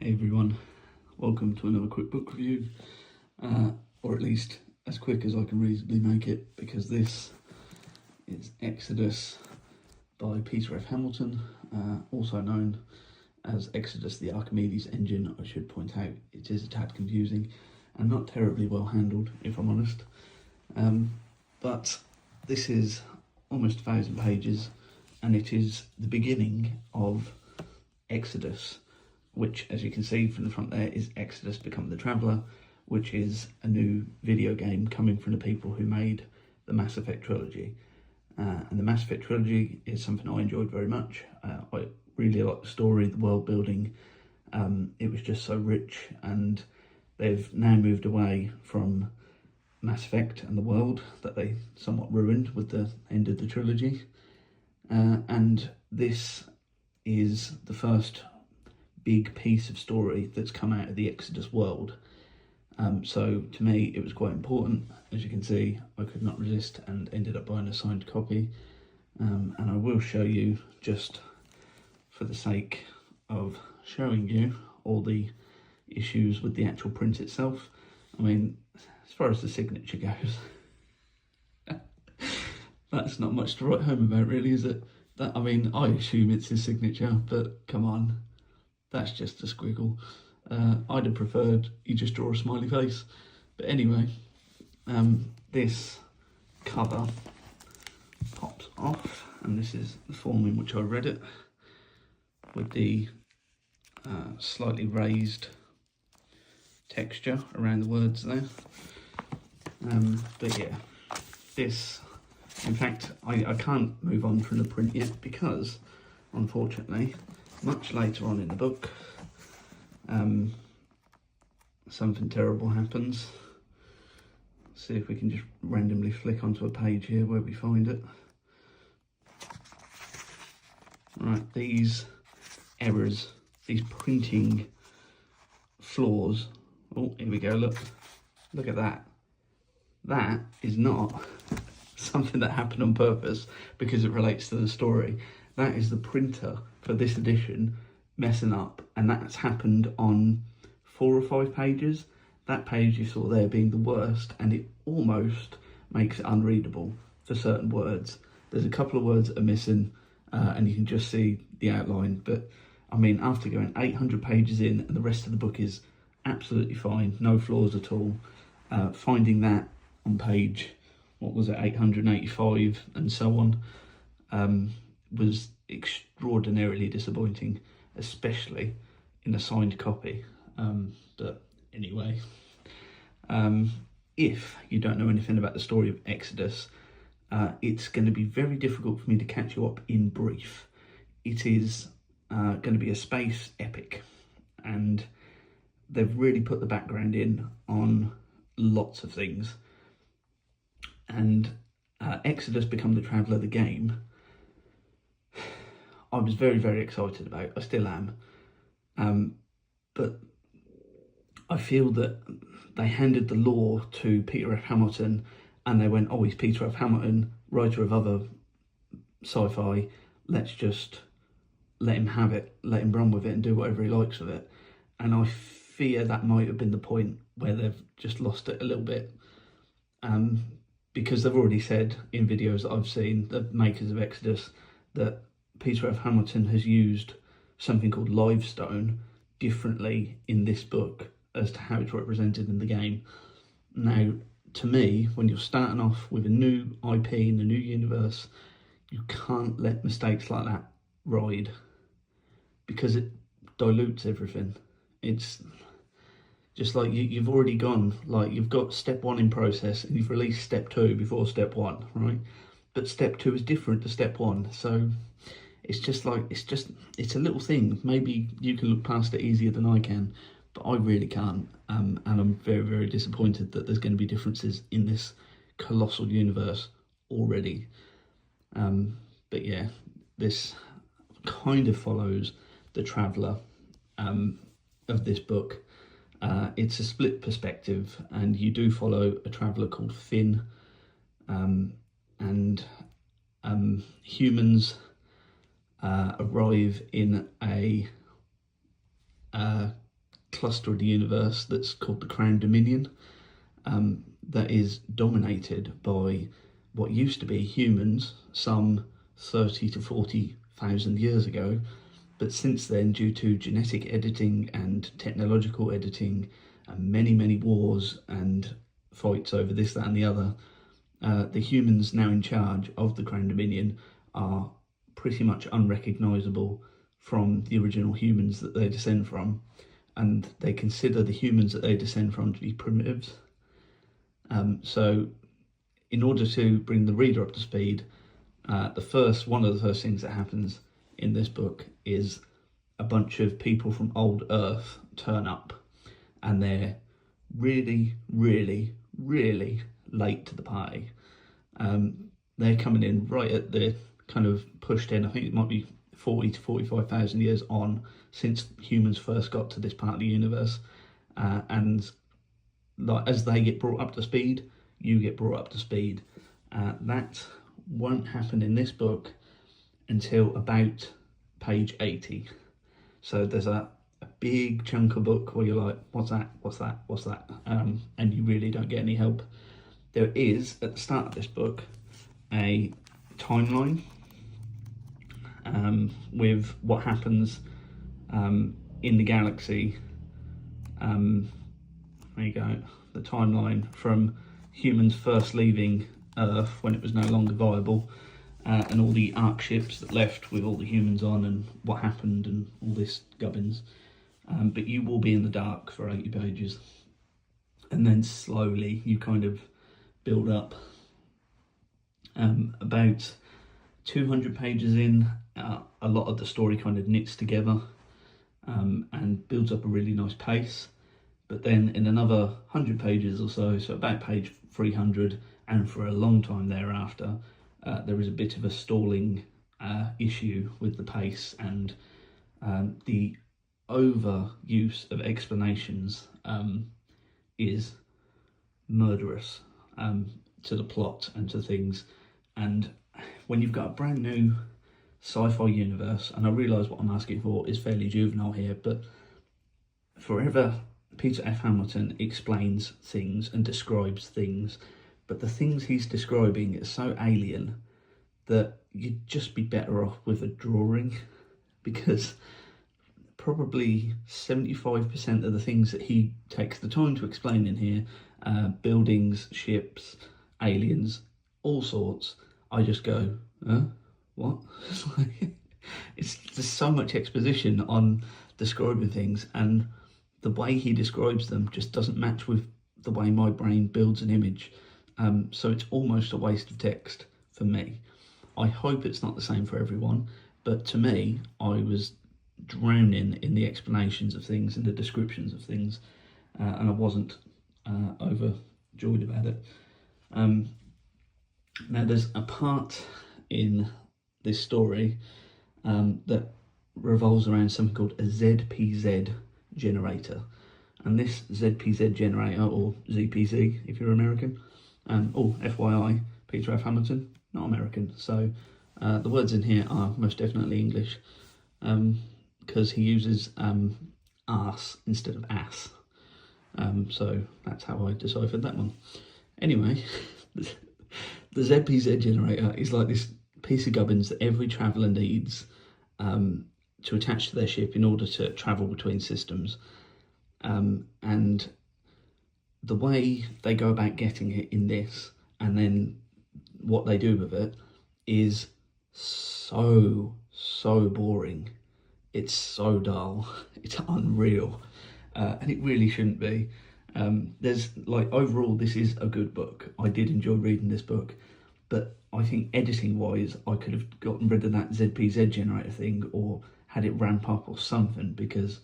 Hey everyone, welcome to another quick book review, or at least as quick as I can reasonably make it, because this is Exodus by Peter F. Hamilton, also known as Exodus the Archimedes engine. I should point out it is a tad confusing and not terribly well handled, if I'm honest, but this is almost 1,000 pages and it is the beginning of Exodus, which, as you can see from the front there, is Exodus Become the Traveller, which is a new video game coming from the people who made the Mass Effect trilogy. And the Mass Effect trilogy is something I enjoyed very much. I really liked the story, the world building. It was just so rich, and they've now moved away from Mass Effect and the world that they somewhat ruined with the end of the trilogy. And this is the first big piece of story that's come out of the Exodus world. So to me it was quite important. As you can see, I could not resist and ended up buying a signed copy, and I will show you, just for the sake of showing you, all the issues with the actual print itself. I mean, as far as the signature goes, that's not much to write home about, really, is it? I mean, I assume it's his signature, but come on, that's just a squiggle. I'd have preferred you just draw a smiley face. But anyway, this cover pops off, and this is the form in which I read it, with the slightly raised texture around the words there. But yeah, this, in fact, I can't move on from the print yet because, unfortunately, much later on in the book, something terrible happens. Let's see if we can just randomly flick onto a page here where we find it. Right, these errors, these printing flaws. Oh, here we go, look at that. That is not something that happened on purpose because it relates to the story. That is the printer for this edition messing up, and that's happened on 4 or 5 pages. That page you saw there being the worst, and it almost makes it unreadable for certain words. There's a couple of words that are missing, and you can just see the outline, but I mean, after going 800 pages in and the rest of the book is absolutely fine, no flaws at all, finding that on page, what was it, 885 and so on, was extraordinarily disappointing, especially in a signed copy. But anyway, if you don't know anything about the story of Exodus, it's going to be very difficult for me to catch you up in brief. It is going to be a space epic, and they've really put the background in on lots of things. And Exodus Become the Traveller, the game, I was very, very excited about. I still am. But I feel that they handed the lore to Peter F. Hamilton, and they went, oh, he's Peter F. Hamilton, writer of other sci-fi. Let's just let him have it, let him run with it and do whatever he likes with it. And I fear that might have been the point where they've just lost it a little bit. Because they've already said in videos that I've seen, the makers of Exodus, that Peter F. Hamilton has used something called Livestone differently in this book as to how it's represented in the game. Now, to me, when you're starting off with a new IP in a new universe, you can't let mistakes like that ride, because it dilutes everything. It's just like you've already gone, like you've got step 1 in process and you've released step 2 before step 1, right? But step 2 is different to step 1, so it's just like, it's a little thing. Maybe you can look past it easier than I can, but I really can't. And I'm very, very disappointed that there's going to be differences in this colossal universe already. But yeah, this kind of follows the Traveller of this book. It's a split perspective, and you do follow a traveller called Finn, and humans arrive in a cluster of the universe that's called the Crown Dominion, that is dominated by what used to be humans some 30 to 40,000 years ago. But since then, due to genetic editing and technological editing and many wars and fights over this, that and the other, the humans now in charge of the Crown Dominion are pretty much unrecognisable from the original humans that they descend from, and they consider the humans that they descend from to be primitives. So in order to bring the reader up to speed, one of the first things that happens in this book is a bunch of people from old Earth turn up, and they're really late to the party. They're coming in right at the kind of pushed in, I think it might be 40 to 45,000 years on since humans first got to this part of the universe, and like, as they get brought up to speed, you get brought up to speed. That won't happen in this book until about page 80. So there's a big chunk of book where you're like, what's that, and you really don't get any help. There is, at the start of this book, a timeline with what happens in the galaxy. There you go, the timeline from humans first leaving Earth when it was no longer viable, and all the ark ships that left with all the humans on, and what happened and all this gubbins. But you will be in the dark for 80 pages, and then slowly you kind of build up. About 200 pages in, a lot of the story kind of knits together and builds up a really nice pace. But then in another 100 pages or so about page 300, and for a long time thereafter, there is a bit of a stalling issue with the pace, and the overuse of explanations is murderous to the plot and to things. And when you've got a brand new sci-fi universe, and I realise what I'm asking for is fairly juvenile here, but forever Peter F. Hamilton explains things and describes things, but the things he's describing are so alien that you'd just be better off with a drawing, because probably 75% of the things that he takes the time to explain in here, buildings, ships, aliens, all sorts, I just go, what? It's there's so much exposition on describing things, and the way he describes them just doesn't match with the way my brain builds an image. So it's almost a waste of text for me. I hope it's not the same for everyone, but to me, I was drowning in the explanations of things and the descriptions of things, and I wasn't overjoyed about it. Now there's a part in this story that revolves around something called a ZPZ generator, and this ZPZ generator, or ZPZ if you're American, FYI, Peter F. Hamilton, not American, so the words in here are most definitely English, because he uses arse instead of ass, so that's how I deciphered that one. Anyway, the ZPZ generator is like this piece of gubbins that every traveller needs to attach to their ship in order to travel between systems, and the way they go about getting it in this, and then what they do with it, is so boring. It's so dull, it's unreal, and it really shouldn't be. There's like, overall this is a good book. I did enjoy reading this book, but I think editing wise I could have gotten rid of that ZPZ generator thing, or had it ramp up or something, because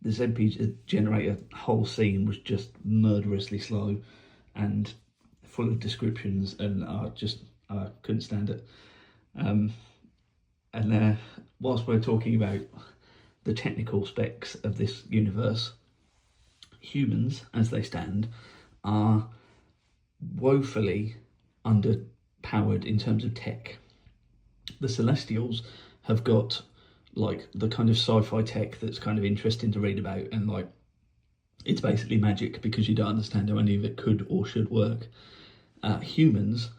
the ZPZ generator whole scene was just murderously slow and full of descriptions, and I couldn't stand it. And whilst we're talking about the technical specs of this universe, humans as they stand are woefully underpowered in terms of tech. The Celestials have got like the kind of sci-fi tech that's kind of interesting to read about, and like it's basically magic because you don't understand how any of it could or should work. Humans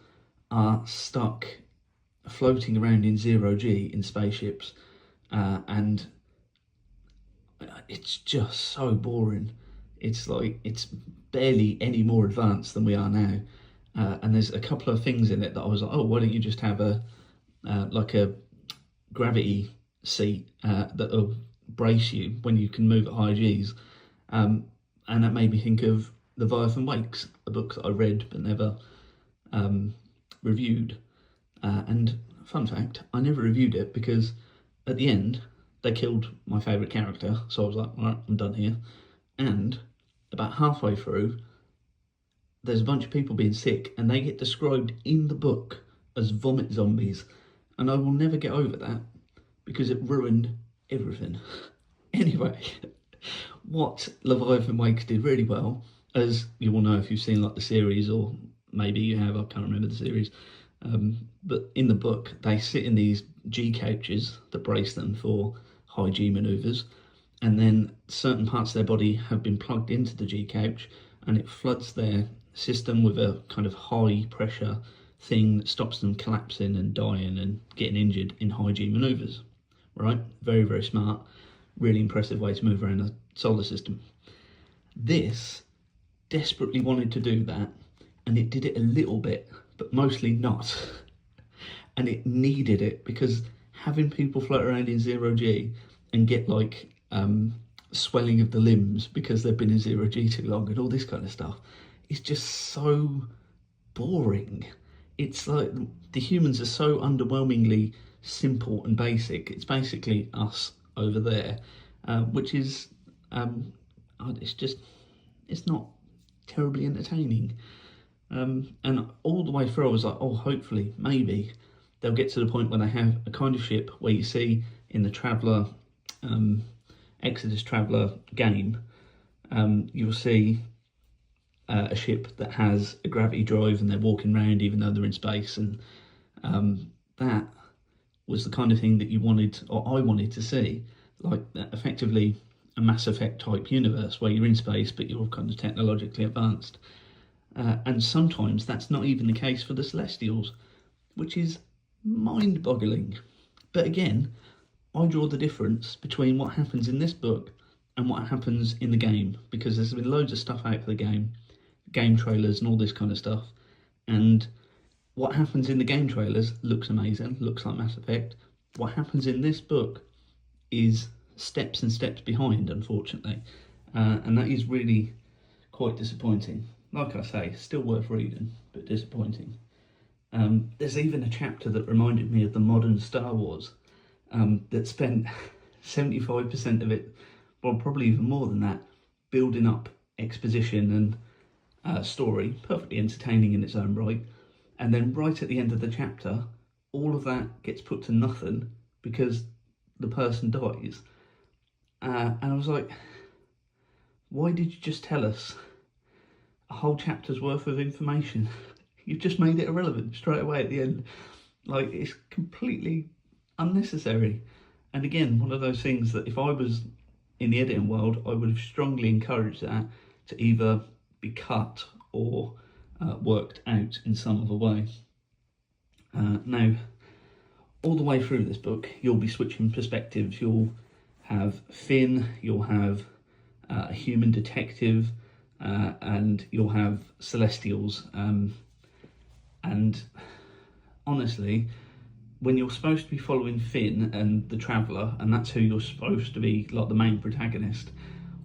are stuck floating around in zero G in spaceships, and it's just so boring. It's like, it's barely any more advanced than we are now. And there's a couple of things in it that I was like, oh, why don't you just have a like a gravity seat that'll brace you when you can move at high Gs. And that made me think of Leviathan Wakes, a book that I read but never reviewed. And fun fact, I never reviewed it because at the end they killed my favourite character, so I was like, alright, I'm done here. And about halfway through, there's a bunch of people being sick and they get described in the book as vomit zombies, and I will never get over that because it ruined everything. Anyway, what Leviathan Wakes did really well, as you will know if you've seen like the series, or maybe you have, I can't remember the series, but in the book they sit in these G couches that brace them for high G manoeuvres, and then certain parts of their body have been plugged into the G couch and it floods their system with a kind of high pressure thing that stops them collapsing and dying and getting injured in high G manoeuvres. Right? Very, very smart. Really impressive way to move around the solar system. This desperately wanted to do that, and it did it a little bit, but mostly not. And it needed it because having people float around in zero G and get like swelling of the limbs because they've been in zero G too long and all this kind of stuff is just so boring. It's like the humans are so underwhelmingly simple and basic. It's basically us over there, which is it's not terribly entertaining. And all the way through I was like, oh, hopefully maybe they'll get to the point where they have a kind of ship where you see in the Traveller Exodus Traveller game, you'll see a ship that has a gravity drive and they're walking around even though they're in space, and that was the kind of thing that you wanted, or I wanted to see, like effectively a Mass Effect type universe where you're in space but you're kind of technologically advanced. And sometimes that's not even the case for the Celestials, which is mind-boggling. But again, I draw the difference between what happens in this book and what happens in the game, because there's been loads of stuff out for the game trailers and all this kind of stuff, and what happens in the game trailers looks amazing, looks like Mass Effect. What happens in this book is steps and steps behind, unfortunately, and that is really quite disappointing. Like I say, still worth reading, but disappointing. There's even a chapter that reminded me of the modern Star Wars, that spent 75% of it, well, probably even more than that, building up exposition and story, perfectly entertaining in its own right. And then right at the end of the chapter, all of that gets put to nothing because the person dies. And I was like, why did you just tell us a whole chapter's worth of information? You've just made it irrelevant straight away at the end. Like, it's completely unnecessary. And again, one of those things that if I was in the editing world, I would have strongly encouraged that to either be cut or worked out in some other way. Now, all the way through this book, you'll be switching perspectives. You'll have Finn, you'll have a human detective, and you'll have Celestials. And honestly, when you're supposed to be following Finn and the Traveller, and that's who you're supposed to be, like the main protagonist,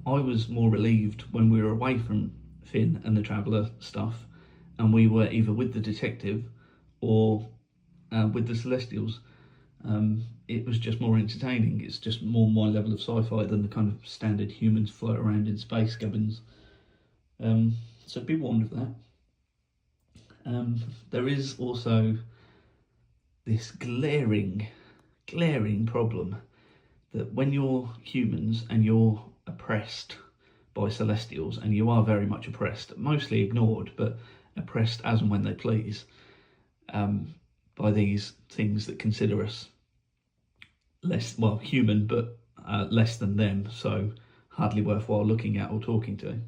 I was more relieved when we were away from Finn and the Traveller stuff, and we were either with the detective or with the Celestials. It was just more entertaining. It's just more my level of sci-fi than the kind of standard humans float around in space gubbins. So be warned of that. There is also this glaring problem that when you're humans and you're oppressed by Celestials, and you are very much oppressed, mostly ignored, but oppressed as and when they please, by these things that consider us less, well, human, but less than them, so hardly worthwhile looking at or talking to.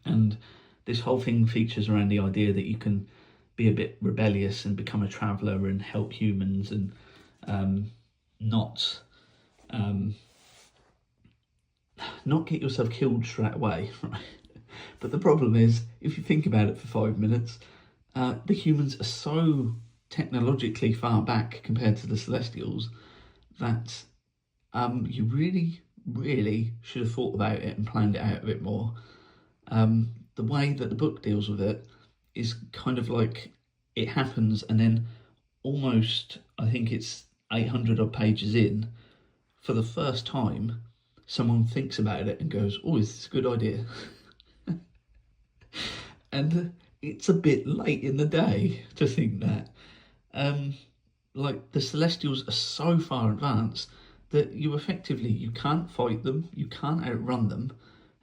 And this whole thing features around the idea that you can be a bit rebellious and become a traveller and help humans and not get yourself killed straight away, right? But the problem is, if you think about it for 5 minutes, the humans are so technologically far back compared to the Celestials that you really should have thought about it and planned it out a bit more. The way that the book deals with it is kind of like it happens and then almost, I think it's 800 odd pages in, for the first time, someone thinks about it and goes, oh, is this a good idea? And it's a bit late in the day to think that. Like, the Celestials are so far advanced that you can't fight them, you can't outrun them,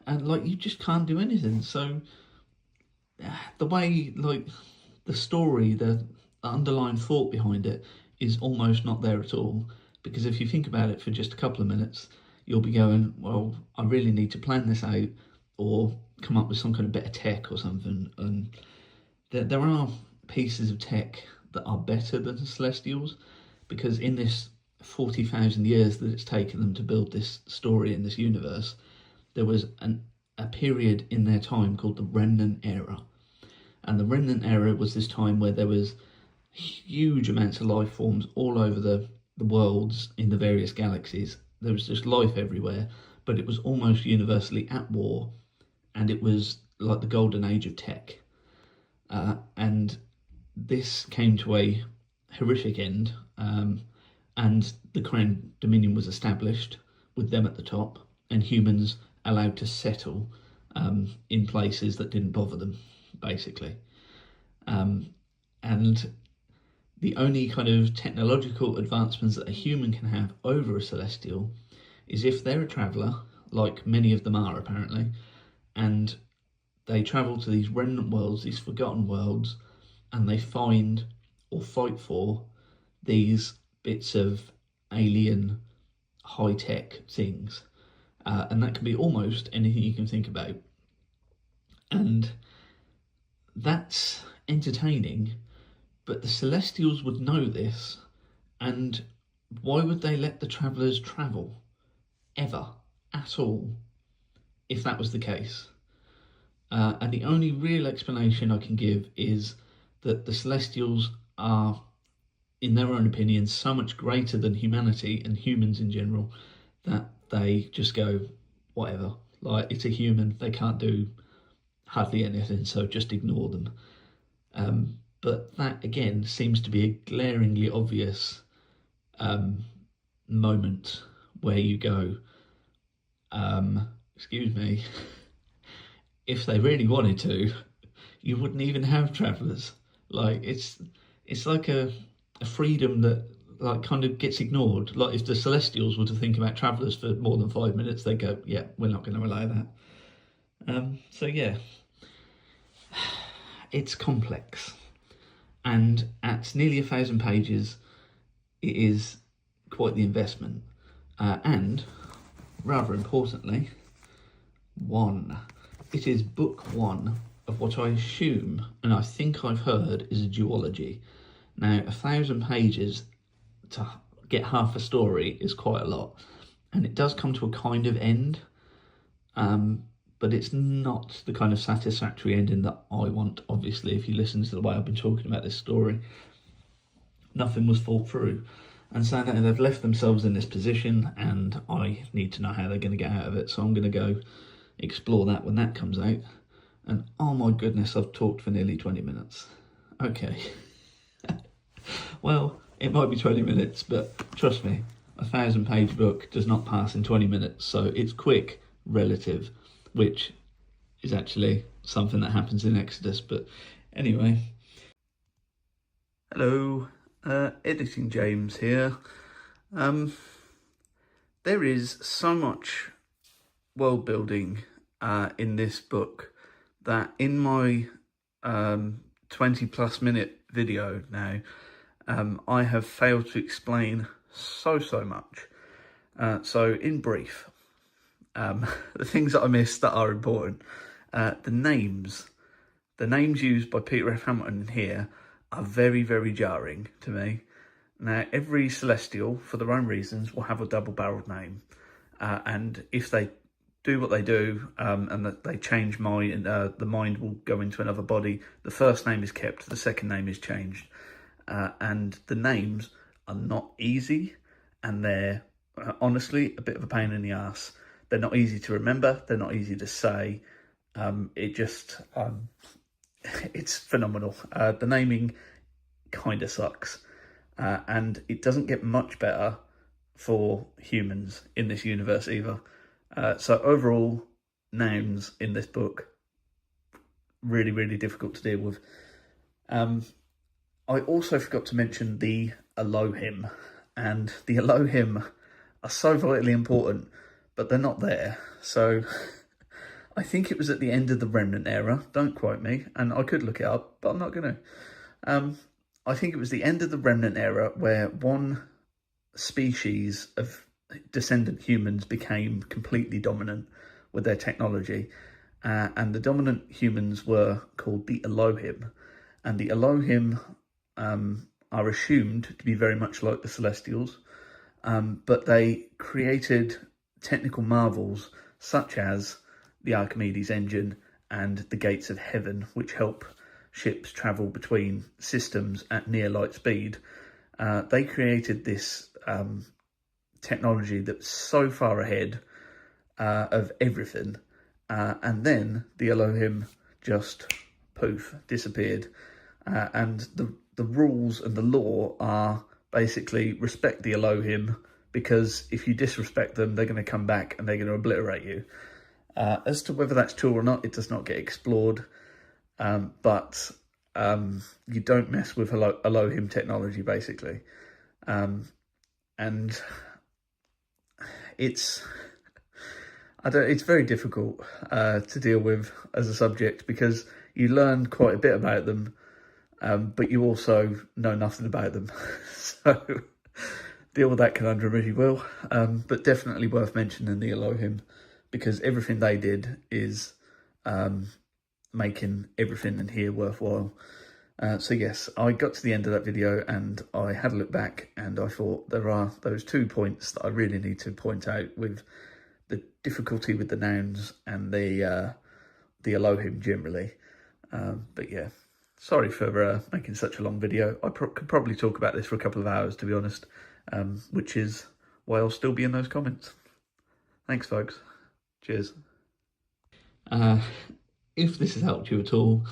and like you just can't do anything. So the way, like, the story, the underlying thought behind it is almost not there at all, because if you think about it for just a couple of minutes, you'll be going, well, I really need to plan this out or come up with some kind of better tech or something. And there are pieces of tech that are better than the Celestials, because in this 40,000 years that it's taken them to build this story in this universe, there was a period in their time called the Remnant Era. And the Remnant Era was this time where there was huge amounts of life forms all over the worlds in the various galaxies. There was just life everywhere, but it was almost universally at war, and it was like the golden age of tech. And this came to a horrific end, and the Crown Dominion was established with them at the top, and humans allowed to settle in places that didn't bother them, basically. And the only kind of technological advancements that a human can have over a Celestial is if they're a traveller, like many of them are apparently, and they travel to these remnant worlds, these forgotten worlds, and they find or fight for these bits of alien high-tech things. And that can be almost anything you can think about. And that's entertaining, but the Celestials would know this, and why would they let the travellers travel? Ever. At all. If that was the case. And the only real explanation I can give is that the Celestials are, in their own opinion, so much greater than humanity and humans in general that they just go, whatever. Like, it's a human, they can't do hardly anything, so just ignore them. But that, again, seems to be a glaringly obvious moment where you go, excuse me, if they really wanted to, you wouldn't even have travellers. Like, it's like a freedom that, like, kind of gets ignored. Like, if the Celestials were to think about travellers for more than 5 minutes, they go, yeah, we're not going to allow that. So yeah, it's complex, and at nearly 1,000 pages, it is quite the investment. And rather importantly, it is book one of what I assume, and I think I've heard, is a duology. Now, 1,000 pages to get half a story is quite a lot, and it does come to a kind of end, but it's not the kind of satisfactory ending that I want, obviously. If you listen to the way I've been talking about this story, nothing was thought through, and so now they've left themselves in this position, and I need to know how they're going to get out of it, so I'm going to go explore that when that comes out. And oh my goodness, I've talked for nearly 20 minutes. Okay. Well, it might be 20 minutes, but trust me, a 1,000-page book does not pass in 20 minutes, so it's quick, relative, which is actually something that happens in Exodus. But anyway. Hello, Editing James here. There is so much world building in this book that in my 20 plus minute video now, I have failed to explain so much. So in brief, the things that I missed that are important. The names used by Peter F. Hamilton here are very, very jarring to me. Now, every Celestial, for their own reasons, will have a double-barreled name. And if they do what they do, and that they change mind, the mind will go into another body, the first name is kept, the second name is changed. And the names are not easy, and they're honestly a bit of a pain in the ass. They're not easy to remember, they're not easy to say. It's phenomenal. The naming kind of sucks. And it doesn't get much better for humans in this universe either. So overall, nouns in this book, really, really difficult to deal with. I also forgot to mention the Elohim, and the Elohim are so vitally important, but they're not there. So I think it was at the end of the Remnant era, don't quote me, and I could look it up, but I'm not going to. I think it was the end of the Remnant era where one species of descendant humans became completely dominant with their technology, and the dominant humans were called the Elohim, and the Elohim are assumed to be very much like the Celestials, but they created technical marvels such as the Archimedes engine and the gates of heaven, which help ships travel between systems at near light speed. They created this technology that's so far ahead of everything, and then the Elohim just poof disappeared. And the rules and the law are basically respect the Elohim, because if you disrespect them, they're going to come back and they're going to obliterate you. As to whether that's true or not, it does not get explored. But you don't mess with Elohim technology, basically. And it's very difficult to deal with as a subject, because you learn quite a bit about them, but you also know nothing about them. So deal with that conundrum as you will. But definitely worth mentioning the Elohim, because everything they did is making everything in here worthwhile. So yes, I got to the end of that video and I had a look back, and I thought there are those 2 points that I really need to point out, with the difficulty with the nouns and the Elohim generally. But yeah, sorry for making such a long video. I could probably talk about this for a couple of hours, to be honest, which is why I'll still be in those comments. Thanks, folks. Cheers. If this has helped you at all,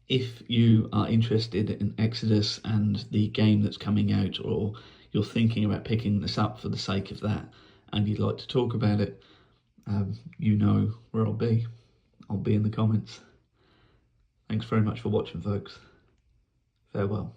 if you are interested in Exodus and the game that's coming out, or you're thinking about picking this up for the sake of that, and you'd like to talk about it, you know where I'll be. I'll be in the comments. Thanks very much for watching, folks. Farewell.